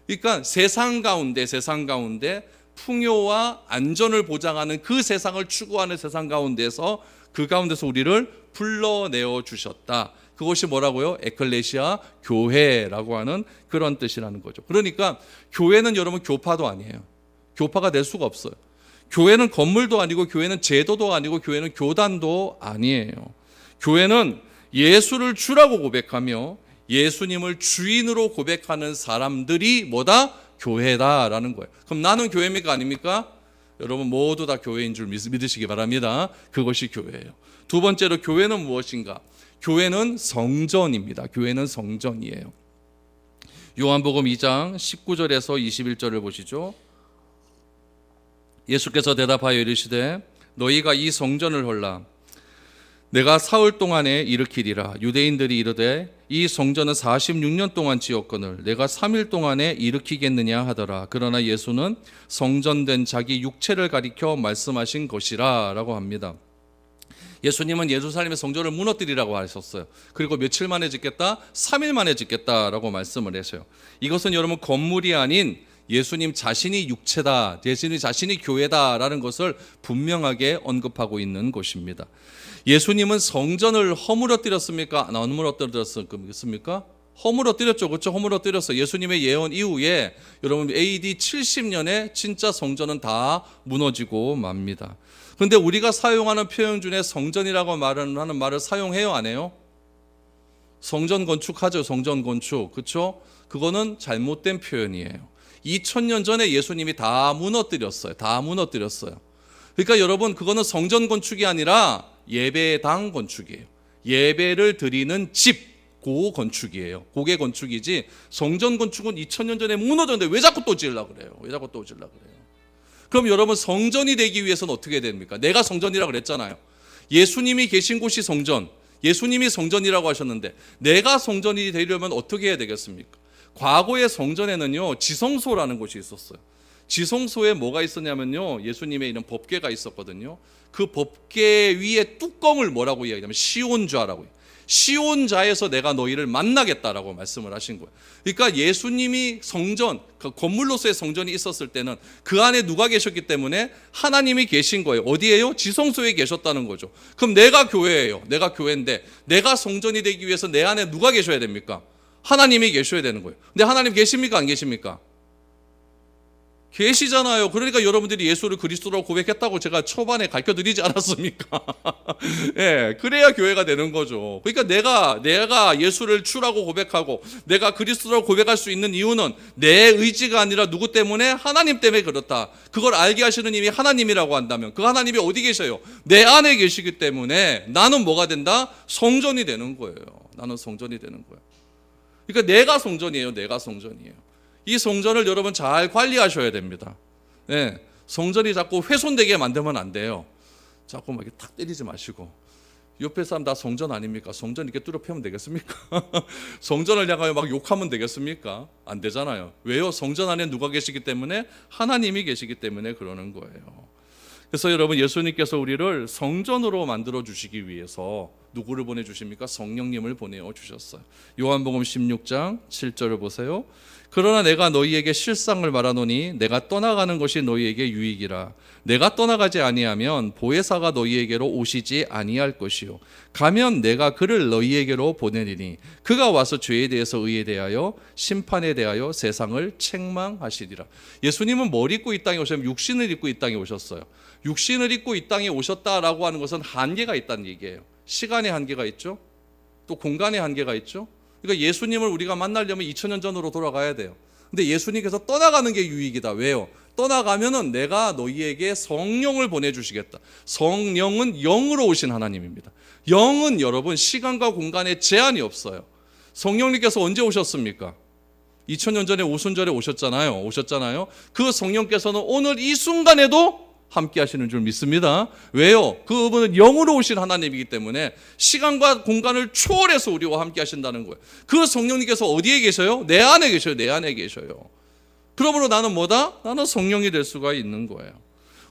A: 그러니까 세상 가운데 풍요와 안전을 보장하는 그 세상을 추구하는 세상 가운데서 그 가운데서 우리를 불러내어 주셨다. 그것이 뭐라고요? 에클레시아, 교회라고 하는 그런 뜻이라는 거죠. 그러니까 교회는 여러분 교파도 아니에요. 교파가 될 수가 없어요. 교회는 건물도 아니고, 교회는 제도도 아니고, 교회는 교단도 아니에요. 교회는 예수를 주라고 고백하며 예수님을 주인으로 고백하는 사람들이 뭐다? 교회다라는 거예요. 그럼 나는 교회입니까? 아닙니까? 여러분 모두 다 교회인 줄 믿으시기 바랍니다. 그것이 교회예요. 두 번째로 교회는 무엇인가? 교회는 성전입니다. 교회는 성전이에요. 요한복음 2장 19절에서 21절을 보시죠. 예수께서 대답하여 이르시되 너희가 이 성전을 헐라 내가 사흘 동안에 일으키리라. 유대인들이 이르되 이 성전은 46년 동안 지었거늘 내가 3일 동안에 일으키겠느냐 하더라. 그러나 예수는 성전된 자기 육체를 가리켜 말씀하신 것이라 라고 합니다. 예수님은 예루살렘의 성전을 무너뜨리라고 하셨어요. 그리고 며칠 만에 짓겠다? 3일 만에 짓겠다라고 말씀을 하셔요. 이것은 여러분 건물이 아닌 예수님 자신이 육체다, 예수님 자신이 교회다라는 것을 분명하게 언급하고 있는 것입니다. 예수님은 성전을 허물어뜨렸습니까? 안 허물어뜨렸습니까? 허물어뜨렸죠. 그렇죠? 허물어뜨렸어요. 예수님의 예언 이후에 여러분 AD 70년에 진짜 성전은 다 무너지고 맙니다. 그런데 우리가 사용하는 표현 중에 성전이라고 하는 말을 사용해요? 안 해요? 성전 건축하죠. 성전 건축. 그렇죠? 그거는 잘못된 표현이에요. 2000년 전에 예수님이 다 무너뜨렸어요. 다 무너뜨렸어요. 그러니까 여러분 그거는 성전 건축이 아니라 예배당 건축이에요. 예배를 드리는 집, 그 건축이에요. 그게 건축이지 성전 건축은 2000년 전에 무너졌는데 왜 자꾸 또 지으려고 그래요? 왜 자꾸 또 지으려고 그래요? 그럼 여러분 성전이 되기 위해서는 어떻게 됩니까? 내가 성전이라고 그랬잖아요. 예수님이 계신 곳이 성전, 예수님이 성전이라고 하셨는데 내가 성전이 되려면 어떻게 해야 되겠습니까? 과거의 성전에는요 지성소라는 곳이 있었어요. 지성소에 뭐가 있었냐면요 예수님의 이런 법궤가 있었거든요. 그 법궤 위에 뚜껑을 뭐라고 이야기하냐면 시온좌라고 해요. 시온좌에서 내가 너희를 만나겠다라고 말씀을 하신 거예요. 그러니까 예수님이 성전, 그 건물로서의 성전이 있었을 때는 그 안에 누가 계셨기 때문에 하나님이 계신 거예요. 어디에요? 지성소에 계셨다는 거죠. 그럼 내가 교회예요. 내가 교회인데 내가 성전이 되기 위해서 내 안에 누가 계셔야 됩니까? 하나님이 계셔야 되는 거예요. 근데 하나님 계십니까? 안 계십니까? 계시잖아요. 그러니까 여러분들이 예수를 그리스도라고 고백했다고 제가 초반에 가르쳐드리지 않았습니까? 예, 그래야 교회가 되는 거죠. 그러니까 내가 예수를 주라고 고백하고 내가 그리스도라고 고백할 수 있는 이유는 내 의지가 아니라 누구 때문에? 하나님 때문에 그렇다. 그걸 알게 하시는 이미 하나님이라고 한다면 그 하나님이 어디 계셔요? 내 안에 계시기 때문에 나는 뭐가 된다? 성전이 되는 거예요. 나는 성전이 되는 거예요. 그러니까 내가 성전이에요. 내가 성전이에요. 이 성전을 여러분 잘 관리하셔야 됩니다. 네, 성전이 자꾸 훼손되게 만들면 안 돼요. 자꾸 막 이렇게 탁 때리지 마시고 옆에 사람 다 성전 아닙니까? 성전 이렇게 뚫어 패면 되겠습니까? 성전을 향하여 막 욕하면 되겠습니까? 안 되잖아요. 왜요? 성전 안에 누가 계시기 때문에? 하나님이 계시기 때문에 그러는 거예요. 그래서 여러분 예수님께서 우리를 성전으로 만들어 주시기 위해서 누구를 보내주십니까? 성령님을 보내어 주셨어요. 요한복음 16장 7절을 보세요. 그러나 내가 너희에게 실상을 말하노니 내가 떠나가는 것이 너희에게 유익이라. 내가 떠나가지 아니하면 보혜사가 너희에게로 오시지 아니할 것이요 가면 내가 그를 너희에게로 보내리니 그가 와서 죄에 대해서 의에 대하여 심판에 대하여 세상을 책망하시리라. 예수님은 뭘 입고 이 땅에 오셨냐면 육신을 입고 이 땅에 오셨어요. 육신을 입고 이 땅에 오셨다라고 하는 것은 한계가 있다는 얘기예요. 시간의 한계가 있죠. 또 공간의 한계가 있죠. 그러니까 예수님을 우리가 만나려면 2000년 전으로 돌아가야 돼요. 근데 예수님께서 떠나가는 게 유익이다. 왜요? 떠나가면은 내가 너희에게 성령을 보내주시겠다. 성령은 영으로 오신 하나님입니다. 영은 여러분 시간과 공간에 제한이 없어요. 성령님께서 언제 오셨습니까? 2000년 전에 오순절에 오셨잖아요. 그 성령께서는 오늘 이 순간에도 함께 하시는 줄 믿습니다. 왜요? 그분은 영으로 오신 하나님이기 때문에 시간과 공간을 초월해서 우리와 함께 하신다는 거예요. 그 성령님께서 어디에 계셔요? 내 안에 계셔요. 내 안에 계셔요. 그러므로 나는 뭐다? 나는 성령이 될 수가 있는 거예요.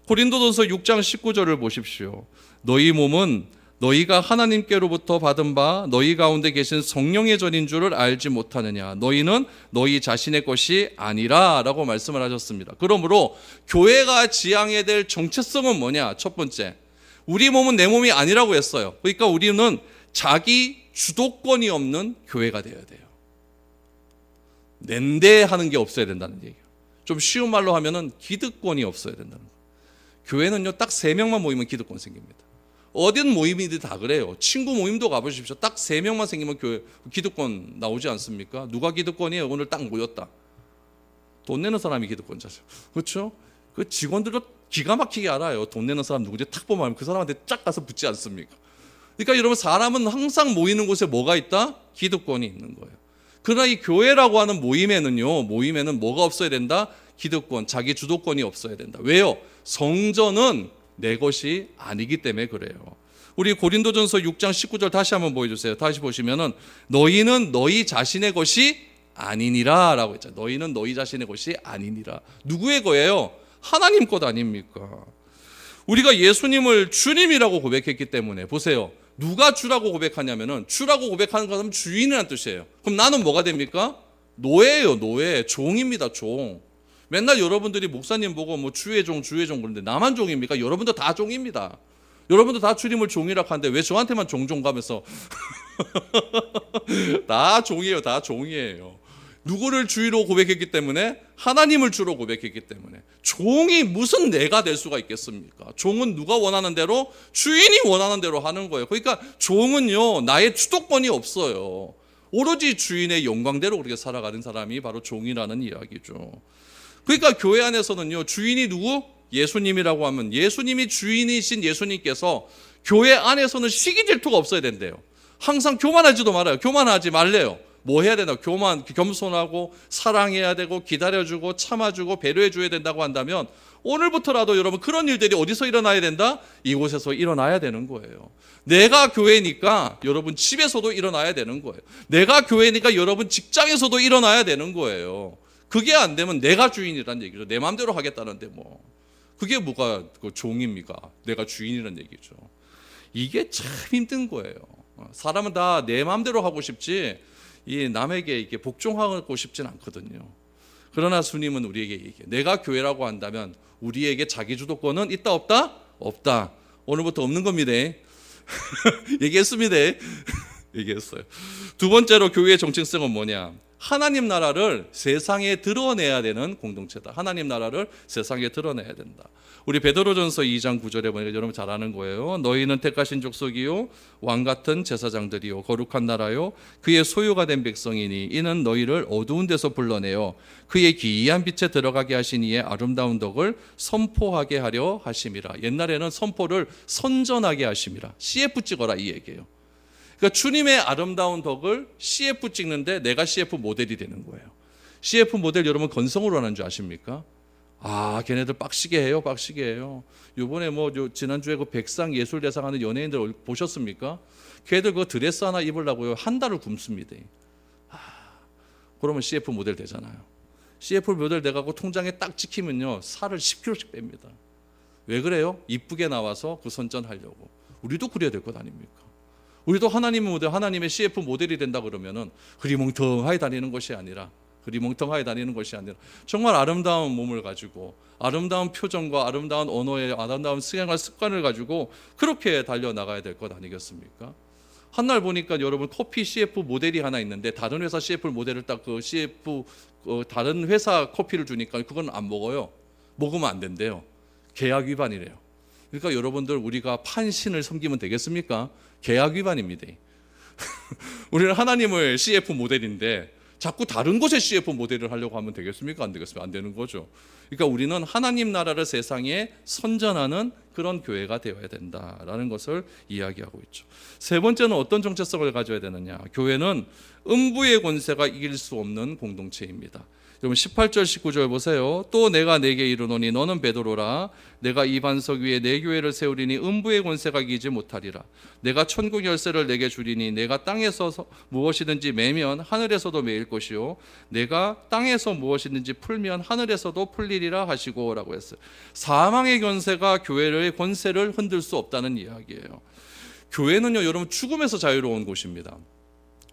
A: 고린도전서 6장 19절을 보십시오. 너희 몸은 너희가 하나님께로부터 받은 바 너희 가운데 계신 성령의 전인 줄을 알지 못하느냐. 너희는 너희 자신의 것이 아니라 라고 말씀을 하셨습니다. 그러므로 교회가 지향해야 될 정체성은 뭐냐? 첫 번째, 우리 몸은 내 몸이 아니라고 했어요. 그러니까 우리는 자기 주도권이 없는 교회가 되어야 돼요. 낸대하는 게 없어야 된다는 얘기예요. 좀 쉬운 말로 하면은 기득권이 없어야 된다는 거예요. 교회는요, 딱 3명만 모이면 기득권 생깁니다. 어딘 모임이든 다 그래요. 친구 모임도 가보십시오. 딱 3명만 생기면 교회 기득권 나오지 않습니까? 누가 기득권이에요? 오늘 딱 모였다. 돈 내는 사람이 기득권자죠. 그렇죠? 그 직원들도 기가 막히게 알아요. 돈 내는 사람 누구지? 딱 보면 그 사람한테 쫙 가서 붙지 않습니까? 그러니까 여러분, 사람은 항상 모이는 곳에 뭐가 있다? 기득권이 있는 거예요. 그러나 이 교회라고 하는 모임에는 뭐가 없어야 된다? 기득권, 자기 주도권이 없어야 된다. 왜요? 성전은 내 것이 아니기 때문에 그래요. 우리 고린도전서 6장 19절 다시 한번 보여주세요. 다시 보시면은 너희는 너희 자신의 것이 아니니라 라고 했죠. 너희는 너희 자신의 것이 아니니라. 누구의 거예요? 하나님 것 아닙니까? 우리가 예수님을 주님이라고 고백했기 때문에 보세요. 누가 주라고 고백하냐면은, 주라고 고백하는 것은 주인이라는 뜻이에요. 그럼 나는 뭐가 됩니까? 노예예요. 노예. 종입니다. 종. 맨날 여러분들이 목사님 보고 뭐 주의 종 그러는데 나만 종입니까? 여러분도 다 종입니다. 여러분도 다 주님을 종이라고 하는데 왜 저한테만 종종 가면서 다 종이에요. 다 종이에요. 누구를 주의로 고백했기 때문에? 하나님을 주로 고백했기 때문에. 종이 무슨 내가 될 수가 있겠습니까? 종은 누가 원하는 대로, 주인이 원하는 대로 하는 거예요. 그러니까 종은요, 나의 주도권이 없어요. 오로지 주인의 영광대로 그렇게 살아가는 사람이 바로 종이라는 이야기죠. 그러니까 교회 안에서는요, 주인이 누구? 예수님이라고 하면 예수님이 주인이신 예수님께서 교회 안에서는 시기 질투가 없어야 된대요. 항상 교만하지도 말아요. 교만하지 말래요. 뭐 해야 되나? 겸손하고 사랑해야 되고 기다려주고 참아주고 배려해줘야 된다고 한다면 오늘부터라도 여러분 그런 일들이 어디서 일어나야 된다? 이곳에서 일어나야 되는 거예요. 내가 교회니까 여러분 집에서도 일어나야 되는 거예요. 내가 교회니까 여러분 직장에서도 일어나야 되는 거예요. 그게 안 되면 내가 주인이란 얘기죠. 내 마음대로 하겠다는데 뭐 그게 뭐가 종입니까? 내가 주인이란 얘기죠. 이게 참 힘든 거예요. 사람은 다 내 마음대로 하고 싶지 이 남에게 이렇게 복종하고 싶진 않거든요. 그러나 주님은 우리에게 얘기해요. 내가 교회라고 한다면 우리에게 자기 주도권은 있다 없다? 없다. 오늘부터 없는 겁니다. 얘기했습니다. 얘기했어요. 두 번째로 교회의 정체성은 뭐냐? 하나님 나라를 세상에 드러내야 되는 공동체다. 하나님 나라를 세상에 드러내야 된다. 우리 베드로전서 2장 9절에 보니까 여러분 잘 아는 거예요. 너희는 택하신 족속이요 왕 같은 제사장들이요 거룩한 나라요 그의 소유가 된 백성이니 이는 너희를 어두운 데서 불러내어 그의 기이한 빛에 들어가게 하신 이의 아름다운 덕을 선포하게 하려 하심이라. 옛날에는 선포를 선전하게 하심이라. CF 찍어라 이 얘기예요. 그러니까 주님의 아름다운 덕을 CF 찍는데 내가 CF 모델이 되는 거예요. CF 모델 여러분 건성으로 하는 줄 아십니까? 아, 걔네들 빡시게 해요. 요번에 뭐 지난주에 그 백상 예술대상 하는 연예인들 보셨습니까? 걔들 그 드레스 하나 입으려고요. 한 달을 굶습니다. 그러면 CF 모델 되잖아요. CF 모델 돼가고 통장에 딱 찍히면요. 살을 10kg씩 뺍니다. 왜 그래요? 이쁘게 나와서 그 선전하려고. 우리도 그래야 될 것 아닙니까? 우리도 하나님의 모델, 하나님의 CF 모델이 된다 그러면은 흐리멍텅하게 다니는 것이 아니라 정말 아름다운 몸을 가지고 아름다운 표정과 아름다운 언어의 아름다운 생활 습관을 가지고 그렇게 달려나가야 될 것 아니겠습니까? 한날 보니까 여러분 커피 CF 모델이 하나 있는데 다른 회사 CF 모델을 딱 그 CF 다른 회사 커피를 주니까 그건 안 먹어요. 먹으면 안 된대요. 계약 위반이래요. 그러니까 여러분들 우리가 판신을 섬기면 되겠습니까? 계약 위반입니다. 우리는 하나님을 CF 모델인데 자꾸 다른 곳에 CF 모델을 하려고 하면 되겠습니까? 안 되겠습니까? 안 되는 거죠. 그러니까 우리는 하나님 나라를 세상에 선전하는 그런 교회가 되어야 된다라는 것을 이야기하고 있죠. 세 번째는 어떤 정체성을 가져야 되느냐? 교회는 음부의 권세가 이길 수 없는 공동체입니다. 여러분 18절 19절 보세요. 또 내가 내게 이르노니 너는 베드로라. 내가 이 반석 위에 내 교회를 세우리니 음부의 권세가 이기지 못하리라. 내가 천국 열쇠를 내게 주리니 내가 땅에서 무엇이든지 매면 하늘에서도 매일 것이요 내가 땅에서 무엇이든지 풀면 하늘에서도 풀리리라 하시고 라고 했어요. 사망의 권세가 교회의 권세를 흔들 수 없다는 이야기예요. 교회는요 여러분 죽음에서 자유로운 곳입니다.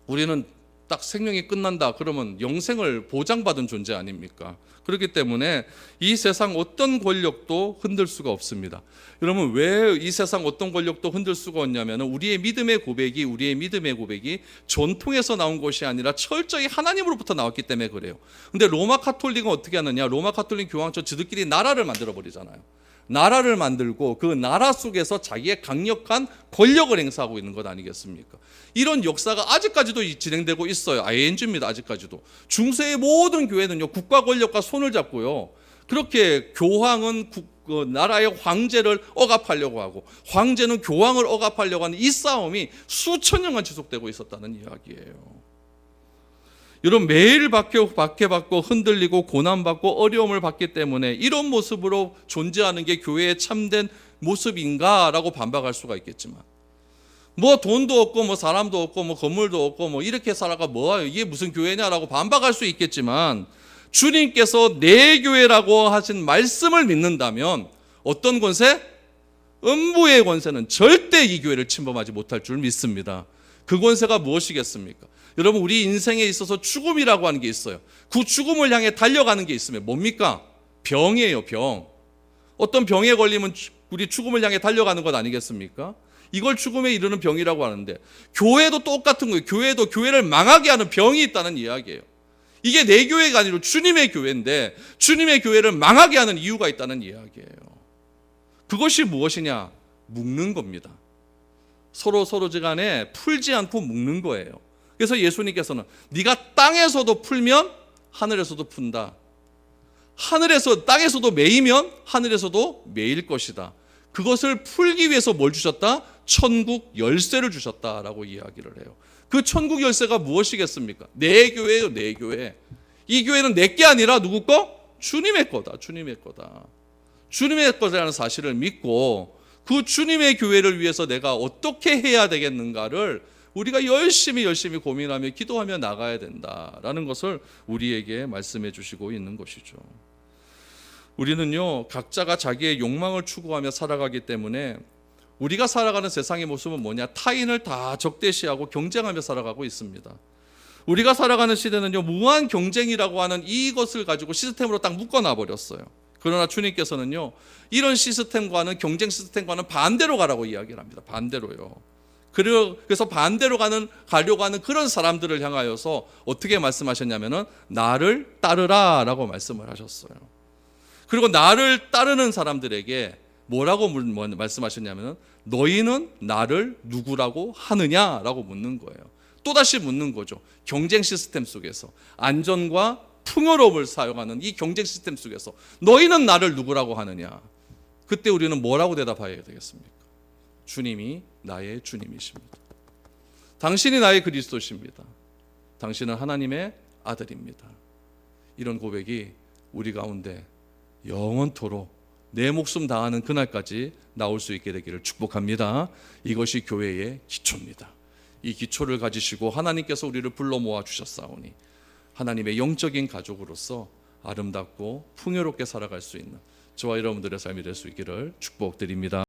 A: 우리는 딱 생명이 끝난다 그러면 영생을 보장받은 존재 아닙니까? 그렇기 때문에 이 세상 어떤 권력도 흔들 수가 없습니다. 여러분 왜 이 세상 어떤 권력도 흔들 수가 없냐면 우리의 믿음의 고백이 전통에서 나온 것이 아니라 철저히 하나님으로부터 나왔기 때문에 그래요. 근데 로마 카톨릭은 어떻게 하느냐? 로마 카톨릭 교황처럼 지들끼리 나라를 만들어 버리잖아요. 나라를 만들고 그 나라 속에서 자기의 강력한 권력을 행사하고 있는 것 아니겠습니까? 이런 역사가 아직까지도 진행되고 있어요. ING입니다. 아직까지도. 중세의 모든 교회는요 국가 권력과 손을 잡고요 그렇게 교황은 나라의 황제를 억압하려고 하고 황제는 교황을 억압하려고 하는 이 싸움이 수천 년간 지속되고 있었다는 이야기예요. 여러분 매일 박해받고 흔들리고 고난받고 어려움을 받기 때문에 이런 모습으로 존재하는 게 교회의 참된 모습인가 라고 반박할 수가 있겠지만 뭐 돈도 없고 뭐 사람도 없고 뭐 건물도 없고 뭐 이렇게 살아가 뭐야 이게 무슨 교회냐라고 반박할 수 있겠지만 주님께서 내 교회라고 하신 말씀을 믿는다면 어떤 권세? 음부의 권세는 절대 이 교회를 침범하지 못할 줄 믿습니다. 그 권세가 무엇이겠습니까? 여러분 우리 인생에 있어서 죽음이라고 하는 게 있어요. 그 죽음을 향해 달려가는 게 있으면 뭡니까? 병이에요. 병. 어떤 병에 걸리면 우리 죽음을 향해 달려가는 것 아니겠습니까? 이걸 죽음에 이르는 병이라고 하는데 교회도 똑같은 거예요. 교회도 교회를 망하게 하는 병이 있다는 이야기예요. 이게 내 교회가 아니라 주님의 교회인데 주님의 교회를 망하게 하는 이유가 있다는 이야기예요. 그것이 무엇이냐? 묶는 겁니다. 서로 간에 풀지 않고 묶는 거예요. 그래서 예수님께서는 네가 땅에서도 풀면 하늘에서도 푼다. 땅에서도 매이면 하늘에서도 매일 것이다. 그것을 풀기 위해서 뭘 주셨다? 천국 열쇠를 주셨다라고 이야기를 해요. 그 천국 열쇠가 무엇이겠습니까? 내 교회예요, 내 교회. 이 교회는 내 게 아니라 누구 거? 주님의 거다. 주님의 거다. 주님의 거라는 사실을 믿고 그 주님의 교회를 위해서 내가 어떻게 해야 되겠는가를 우리가 열심히 고민하며 기도하며 나가야 된다라는 것을 우리에게 말씀해 주시고 있는 것이죠. 우리는요 각자가 자기의 욕망을 추구하며 살아가기 때문에 우리가 살아가는 세상의 모습은 뭐냐? 타인을 다 적대시하고 경쟁하며 살아가고 있습니다. 우리가 살아가는 시대는요 무한 경쟁이라고 하는 이것을 가지고 시스템으로 딱 묶어놔 버렸어요. 그러나 주님께서는요 이런 시스템과는 경쟁 시스템과는 반대로 가라고 이야기를 합니다. 반대로요. 그래서 반대로 가려고 하는 그런 사람들을 향하여서 어떻게 말씀하셨냐면은 나를 따르라라고 말씀을 하셨어요. 그리고 나를 따르는 사람들에게 뭐라고 말씀하셨냐면은 너희는 나를 누구라고 하느냐라고 묻는 거예요. 또다시 묻는 거죠. 경쟁 시스템 속에서 안전과 풍요로움을 사용하는 이 경쟁 시스템 속에서 너희는 나를 누구라고 하느냐? 그때 우리는 뭐라고 대답해야 되겠습니까? 주님이 나의 주님이십니다. 당신이 나의 그리스도십니다. 당신은 하나님의 아들입니다. 이런 고백이 우리 가운데 영원토록 내 목숨 다하는 그날까지 나올 수 있게 되기를 축복합니다. 이것이 교회의 기초입니다. 이 기초를 가지시고 하나님께서 우리를 불러 모아 주셨사오니 하나님의 영적인 가족으로서 아름답고 풍요롭게 살아갈 수 있는 저와 여러분들의 삶이 될 수 있기를 축복드립니다.